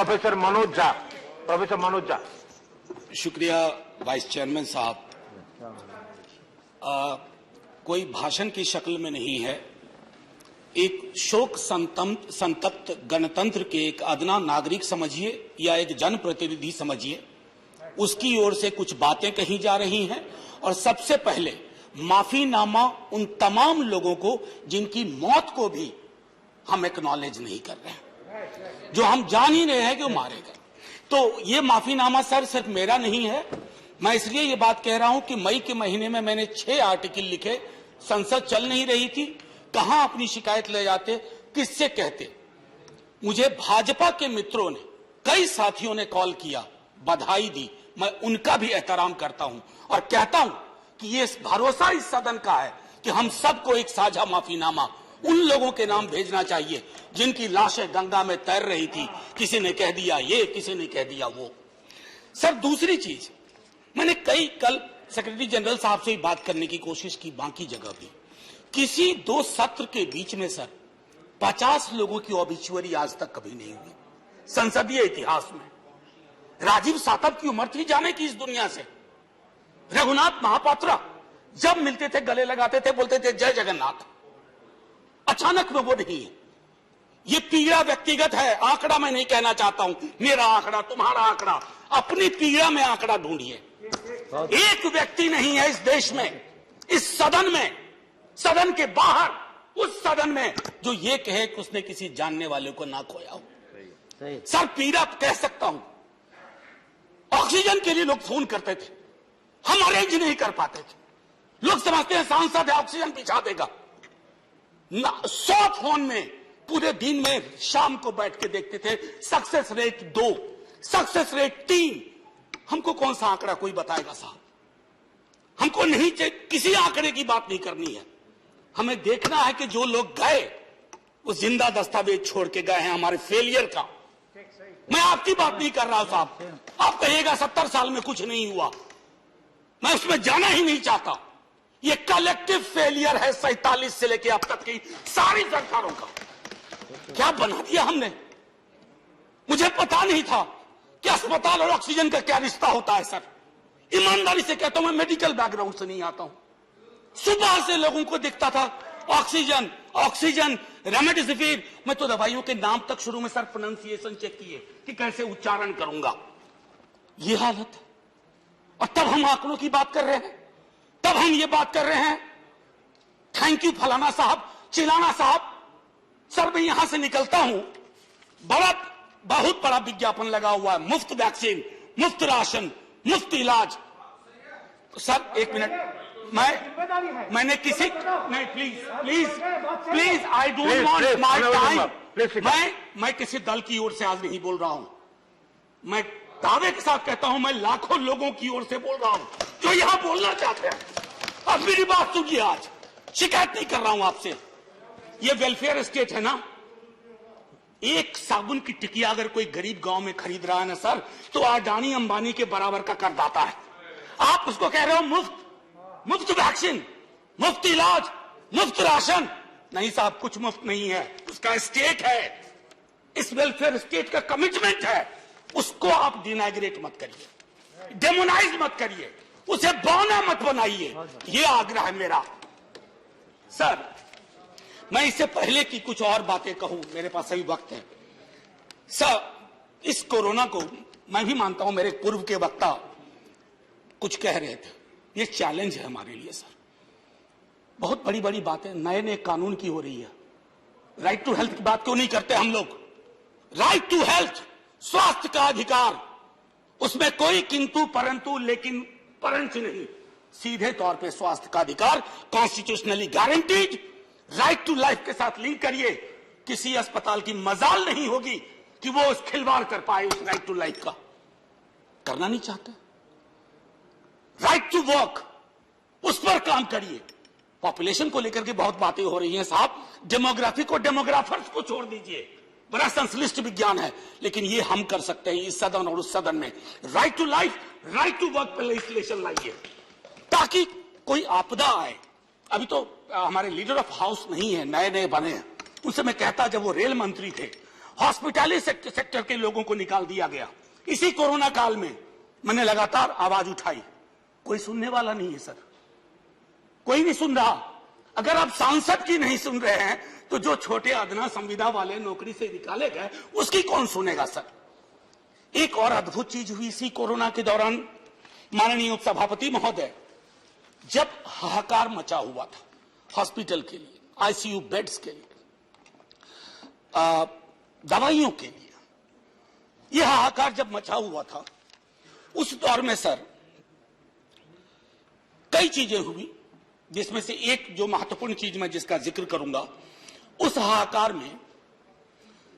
Professor Manoj Jha. Professor Manoj Jha. शुक्रिया vice chairman साहब। कोई भाषण की शक्ल में नहीं है, एक शोक संतप्त गणतंत्र के एक अदना नागरिक समझिए या एक जनप्रतिनिधि समझिए, उसकी ओर से कुछ बातें कही जा रही हैं। और सबसे पहले माफीनामा उन तमाम लोगों को जिनकी मौत को भी हम एक्नॉलेज नहीं कर रहे हैं, जो हम जान ही रहे हैं कि वो मारे गए। तो ये माफीनामा सर सिर्फ मेरा नहीं है। मैं इसलिए ये बात कह रहा हूं कि मई के महीने में मैंने 6 आर्टिकल लिखे। संसद चल नहीं रही थी, कहां अपनी शिकायत ले जाते, किससे कहते। मुझे भाजपा के मित्रों ने, कई साथियों ने कॉल किया, बधाई दी। मैं उनका भी एहतराम करता हूं और कहता हूं कि ये भरोसा इस सदन का है कि हम सबको एक साझा माफीनामा उन लोगों के नाम भेजना चाहिए जिनकी लाशें गंगा में तैर रही थी। किसी ने कह दिया ये, किसी ने कह दिया वो। सर दूसरी चीज, मैंने कल सेक्रेटरी जनरल साहब से बात करने की कोशिश की, बाकी जगह भी। किसी 2 सत्र के बीच में सर 50 लोगों की ऑबिचुअरी आज तक कभी नहीं हुई संसदीय इतिहास में। राजीव सातव की उम्र थी जाने की इस दुनिया से। रघुनाथ महापात्रा जब मिलते थे गले लगाते थे, बोलते थे जय जगन्नाथ। अचानक में वो नहीं है। ये पीड़ा व्यक्तिगत है, आंकड़ा मैं नहीं कहना चाहता हूं, मेरा आंकड़ा, तुम्हारा आंकड़ा। अपनी पीड़ा में आंकड़ा ढूंढिए। एक व्यक्ति नहीं है इस देश में, इस सदन में, सदन के बाहर, उस सदन में जो ये कहे कि उसने किसी जानने वाले को ना खोया हो। सर पीड़ा कह सकता हूं। ऑक्सीजन के लिए लोग फोन करते थे, हम अरेंज नहीं कर पाते थे। लोग समझते हैं सांसद है, ऑक्सीजन पहुंचा देगा। 100 फोन में पूरे दिन में शाम को बैठ के देखते थे। Success rate 2, success rate 3। हमको कौन सा आंकड़ा कोई बताएगा साहब? हमको नहीं चाहिए, किसी आंकड़े की बात नहीं करनी है। हमें देखना है कि जो लोग गए वो जिंदा दस्तावेज छोड़ के गए हैं हमारे फेलियर का। मैं आपकी बात नहीं कर रहा हूं साहब। आप कहिएगा 70 साल में कुछ नहीं हुआ, मैं उसमें जाना ही नहीं चाहता। ये कलेक्टिव फेलियर है 47 से लेकर अब तक की सारी सरकारों का। क्या बना दिया हमने? मुझे पता नहीं था कि अस्पताल और ऑक्सीजन का क्या रिश्ता होता है सर। ईमानदारी से कहता हूं, मैं मेडिकल बैकग्राउंड से नहीं आता हूं। सुबह से लोगों को दिखता था ऑक्सीजन ऑक्सीजन, रेमडेसिविर। मैं तो दवाइयों के नाम तक शुरू में सर प्रोनाउंसिएशन चेक किए कि कैसे उच्चारण करूंगा। ये हालत है। और तब हम आंकड़ों की बात कर रहे हैं, तब हम ये बात कर रहे हैं थैंक यू फलाना साहब, चिलाना साहब। सर मैं यहां से निकलता हूं, बहुत बड़ा विज्ञापन लगा हुआ है, मुफ्त वैक्सीन, मुफ्त राशन, मुफ्त इलाज। सर एक मिनट, मैंने किसी नहीं, please I don't want my time. मैं किसी दल की ओर से आज नहीं बोल रहा हूं। मैं दावे के साथ कहता हूं, मैं लाखों लोगों की ओर से बोल रहा हूं जो यहां बोलना चाहते हैं। अब मेरी बात सुनिए, आज शिकायत नहीं कर रहा हूं आपसे। ये वेलफेयर स्टेट है ना। एक साबुन की टिकिया अगर कोई गरीब गांव में खरीद रहा है ना सर, तो अडानी अंबानी के बराबर का करदाता है। आप उसको कह रहे हो मुफ्त वैक्सीन, मुफ्त इलाज, मुफ्त राशन। नहीं साहब, कुछ मुफ्त नहीं है, उसका स्टेट है। इस वेलफेयर स्टेट का कमिटमेंट है। उसको आप डिनाइग्रेट मत करिए, डेमोनाइज मत करिए, उसे बौना मत बनाइए। ये आग्रह है मेरा। सर मैं इससे पहले की कुछ और बातें कहूं, मेरे पास अभी वक्त है। सर इस कोरोना को मैं भी मानता हूं, मेरे पूर्व के वक्ता कुछ कह रहे थे, ये चैलेंज है हमारे लिए सर। बहुत बड़ी बड़ी बातें नए नए कानून की हो रही है। राइट टू हेल्थ की बात क्यों नहीं करते हम लोग? राइट टू हेल्थ, स्वास्थ्य का अधिकार, उसमें कोई किंतु परंतु लेकिन परंतु नहीं। सीधे तौर पे स्वास्थ्य का अधिकार constitutionally guaranteed, right to life के साथ लिंक करिए। किसी अस्पताल की मजाल नहीं होगी कि वो उस खिलवाड़ कर पाए उस राइट टू लाइफ का। करना नहीं चाहते। राइट टू वर्क, उस पर काम करिए। पॉपुलेशन को लेकर के बहुत बातें हो रही हैं साहब। डेमोग्राफी को डेमोग्राफर्स को छोड़ दीजिए, बड़ा संश्लिष्ट विज्ञान है, लेकिन ये हम कर सकते हैं इस सदन और उस सदन में। Right to life, right to work पर लेजिस्लेशन लाइए ताकि कोई आपदा आए। अभी तो हमारे लीडर ऑफ हाउस नहीं है, नए नए बने हैं। उनसे मैं कहता, जब वो रेल मंत्री थे हॉस्पिटैलिटी सेक्टर के लोगों को निकाल दिया गया। इसी कोरोना काल में मैंने लगातार आवाज उठाई, कोई सुनने वाला नहीं है सर, कोई नहीं सुन रहा। अगर आप सांसद की नहीं सुन रहे हैं तो जो छोटे अदना संविदा वाले नौकरी से निकाले गए उसकी कौन सुनेगा सर। एक और अद्भुत चीज हुई इसी कोरोना के दौरान, माननीय उपसभापति महोदय, जब हाहाकार मचा हुआ था हॉस्पिटल के लिए, आईसीयू बेड्स के लिए, दवाइयों के लिए, यह हाहाकार जब मचा हुआ था उस दौर में सर कई चीजें हुई, जिसमें से एक जो महत्वपूर्ण चीज मैं जिसका जिक्र करूंगा, उस हाहाकार में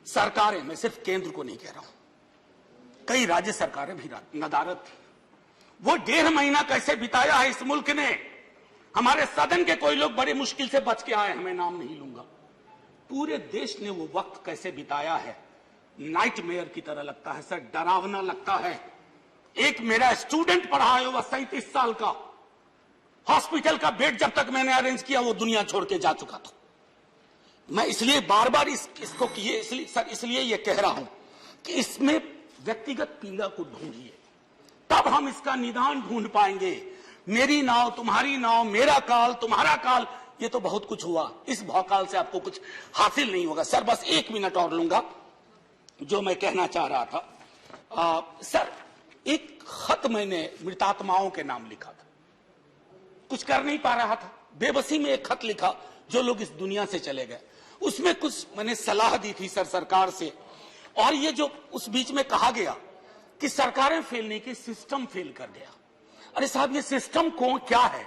सरकारें, मैं सिर्फ केंद्र को नहीं कह रहा हूं, कई राज्य सरकारें भी नदारद थी। वो 1.5 महीना कैसे बिताया है इस मुल्क ने। हमारे सदन के कोई लोग बड़े मुश्किल से बच के आए, मैं नाम नहीं लूंगा। पूरे देश ने वो वक्त कैसे बिताया है, नाइटमेयर की तरह लगता है सर, डरावना लगता है। एक मेरा स्टूडेंट पढ़ा है, वह 37 साल का, हॉस्पिटल का बेड जब तक मैंने अरेंज किया वो दुनिया छोड़ के जा चुका था। मैं इसलिए बार बार इसको इसलिए ये कह रहा हूं कि इसमें व्यक्तिगत पीड़ा को ढूंढिए, तब हम इसका निदान ढूंढ पाएंगे। मेरी नाव तुम्हारी नाव, मेरा काल तुम्हारा काल, ये तो बहुत कुछ हुआ, इस भौकाल से आपको कुछ हासिल नहीं होगा। सर बस 1 मिनट और लूंगा, जो मैं कहना चाह रहा था। सर एक खत मैंने मृतात्माओं के नाम लिखा था, कुछ कर नहीं पा रहा था, बेबसी में एक खत लिखा जो लोग इस दुनिया से चले गए। उसमें कुछ मैंने सलाह दी थी सर सरकार से, और ये जो उस बीच में कहा गया कि सरकारें फेल नहीं की, सिस्टम फेल कर गया। अरे साहब, ये सिस्टम क्या है?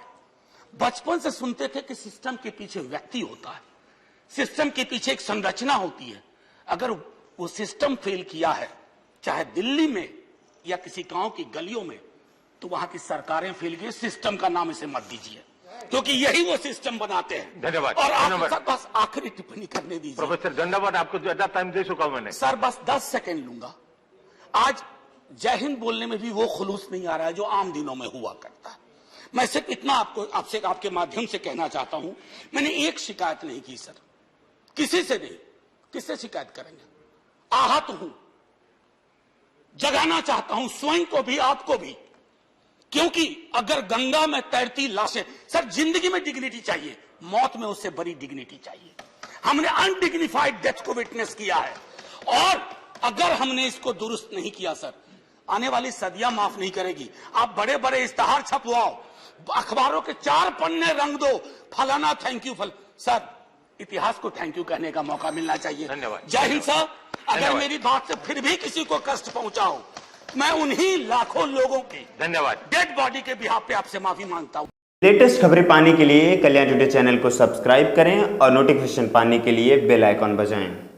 बचपन से सुनते थे कि सिस्टम के पीछे व्यक्ति होता है, सिस्टम के पीछे एक संरचना होती है। अगर वो सिस्टम फेल किया है, चाहे दिल्ली में या किसी गांव की गलियों में, तो वहां की सरकारें फेल गई। सिस्टम का नाम इसे मत दीजिए, क्योंकि यही वो सिस्टम बनाते हैं। धन्यवाद। और आप बस आखिरी टिप्पणी करने दीजिए। प्रोफेसर धन्यवाद, आपको ज्यादा टाइम दे चुका हूं मैंने। सर बस 10 सेकंड लूंगा। आज जय हिंद बोलने में भी वो खुलूस नहीं आ रहा है जो आम दिनों में हुआ करता है। मैं सिर्फ इतना आपसे आपके माध्यम से कहना चाहता हूं, मैंने एक शिकायत नहीं की सर, किसी से नहीं। किससे शिकायत करेंगे? आहत हूं, जगाना चाहता हूं स्वयं को भी, आपको भी, क्योंकि अगर गंगा में तैरती लाशें, सर जिंदगी में डिग्निटी चाहिए, मौत में उससे बड़ी डिग्निटी चाहिए। हमने अनडिग्निफाइड डेथ को विटनेस किया है, और अगर हमने इसको दुरुस्त नहीं किया सर, आने वाली सदियां माफ नहीं करेगी। आप बड़े बड़े इश्तहार छपवाओ, अखबारों के 4 पन्ने रंग दो, फलाना थैंक यू सर, इतिहास को थैंक यू कहने का मौका मिलना चाहिए। धन्यवाद। जय हिंद साहब। अगर मेरी बात से फिर भी किसी को कष्ट पहुंचा हो, मैं उन्हीं लाखों लोगों की धन्यवाद डेड बॉडी के बिहाफ पे आपसे माफी मांगता हूं। लेटेस्ट खबरें पाने के लिए कल्याण टुडे चैनल को सब्सक्राइब करें और नोटिफिकेशन पाने के लिए बेल आइकॉन बजाएं।